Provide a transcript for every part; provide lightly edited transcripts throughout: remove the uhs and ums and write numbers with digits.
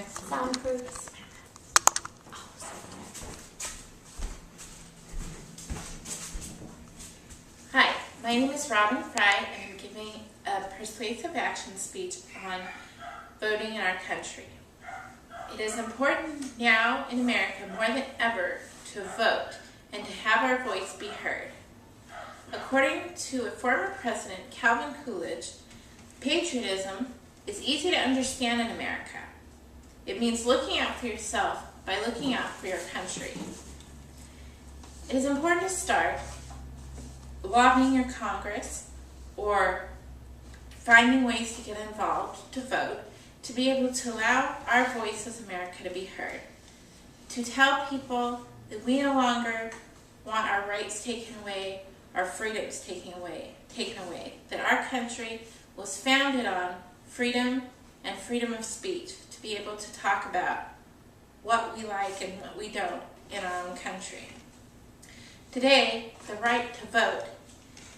Soundproofs. Hi, my name is Robynn Frey, and I'm giving a persuasive action speech on voting in our country. It is important now in America more than ever to vote and to have our voice be heard. According to a former president, Calvin Coolidge, patriotism is easy to understand in America. It means looking out for yourself by looking out for your country. It is important to start lobbying your Congress or finding ways to get involved to vote, to be able to allow our voice as America to be heard, to tell people that we no longer want our rights taken away, our freedoms taken away, that our country was founded on freedom and freedom of speech, to be able to talk about what we like and what we don't in our own country. Today, the right to vote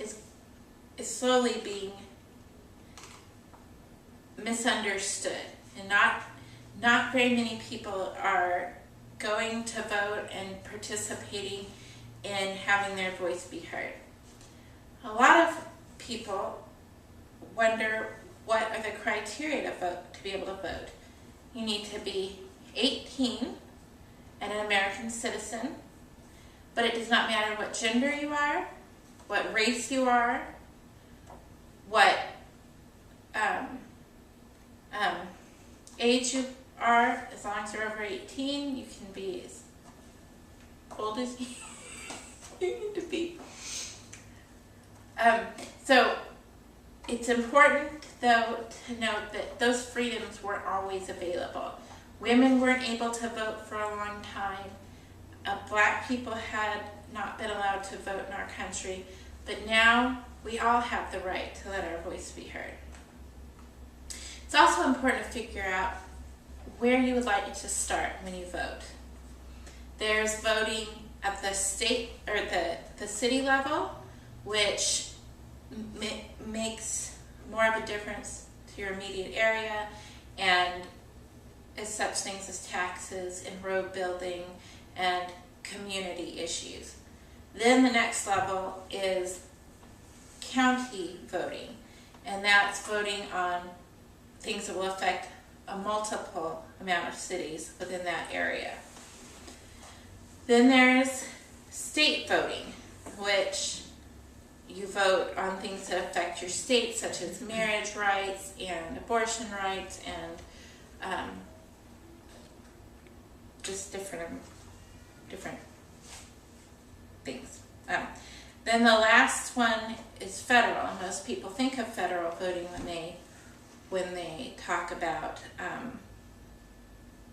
is slowly being misunderstood, and not very many people are going to vote and participating in having their voice be heard. A lot of people wonder what are the criteria to be able to vote. You need to be 18 and an American citizen, but it does not matter what gender you are, what race you are, what age you are. As long as you're over 18, you can be as old as you need to be. So it's important, though, to note that those freedoms weren't always available. Women weren't able to vote for a long time. Black people had not been allowed to vote in our country, but now we all have the right to let our voice be heard. It's also important to figure out where you would like to start when you vote. There's voting at the state or the city level, which makes more of a difference to your immediate area and is such things as taxes and road building and community issues. Then the next level is county voting, and that's voting on things that will affect a multiple amount of cities within that area. Then there's state voting, which you vote on things that affect your state, such as marriage rights and abortion rights and just different things. Then the last one is federal. Most people think of federal voting when they talk about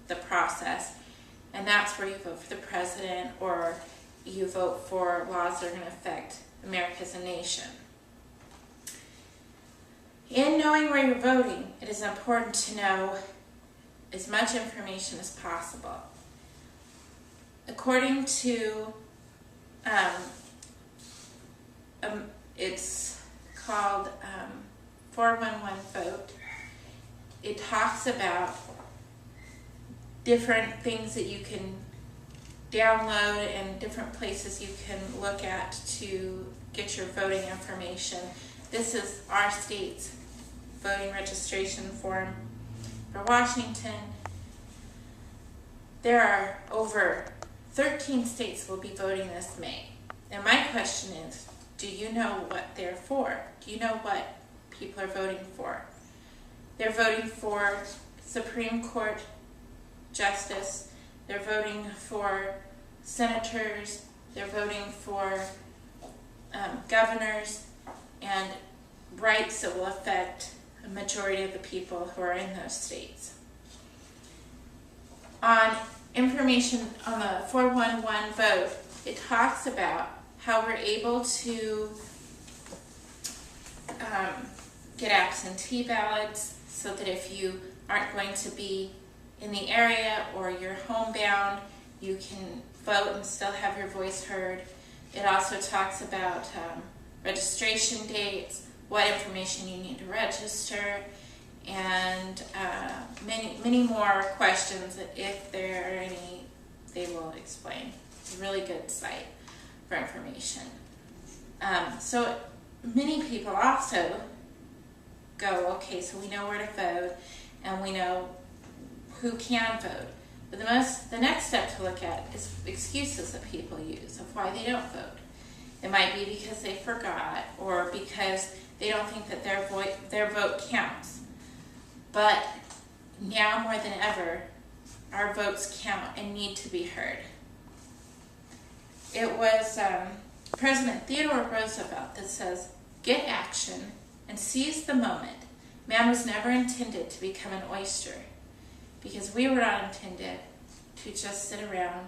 the process, and that's where you vote for the president or you vote for laws that are going to affect America as a nation. In knowing where you're voting, it is important to know as much information as possible. According to, it's called 411 Vote, it talks about different things that you can download and different places you can look at to get your voting information. This is our state's voting registration form. For Washington, there are over 13 states will be voting this May. And my question is, do you know what they're for? Do you know what people are voting for? They're voting for Supreme Court justice. They're voting for senators. They're voting for governors and rights that will affect a majority of the people who are in those states. On information on the 411 vote, it talks about how we're able to get absentee ballots so that if you aren't going to be in the area or you're homebound, you can vote and still have your voice heard. It also talks about registration dates, what information you need to register, and many more questions. If there are any, they will explain. It's a really good site for information. So many people also go, okay, so we know where to vote and we know who can vote. But the next step to look at is excuses that people use of why they don't vote. It might be because they forgot, or because they don't think that their vote counts. But now more than ever, our votes count and need to be heard. It was President Theodore Roosevelt that says, "Get action and seize the moment. Man was never intended to become an oyster," because we were not intended to just sit around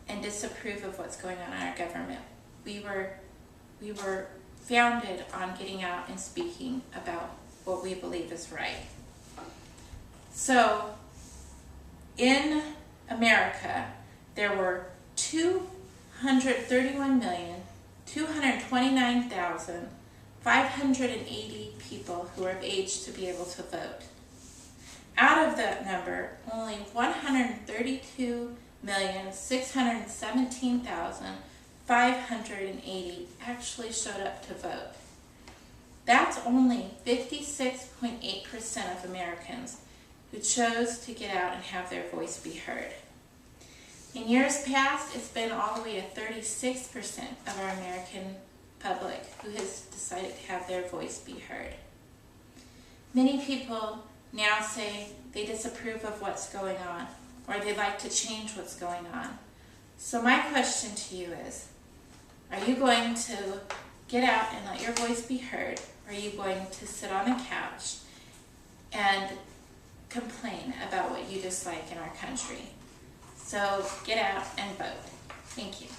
and disapprove of what's going on in our government. We were founded on getting out and speaking about what we believe is right. So in America, there were 231,229,580 people who are of age to be able to vote. Out of that number, only 132,617,580 actually showed up to vote. That's only 56.8% of Americans who chose to get out and have their voice be heard. In years past, it's been all the way to 36% of our American public who has decided to have their voice be heard. Many people now say they disapprove of what's going on, or they'd like to change what's going on. So my question to you is, are you going to get out and let your voice be heard, or are you going to sit on the couch and complain about what you dislike in our country? So get out and vote. Thank you.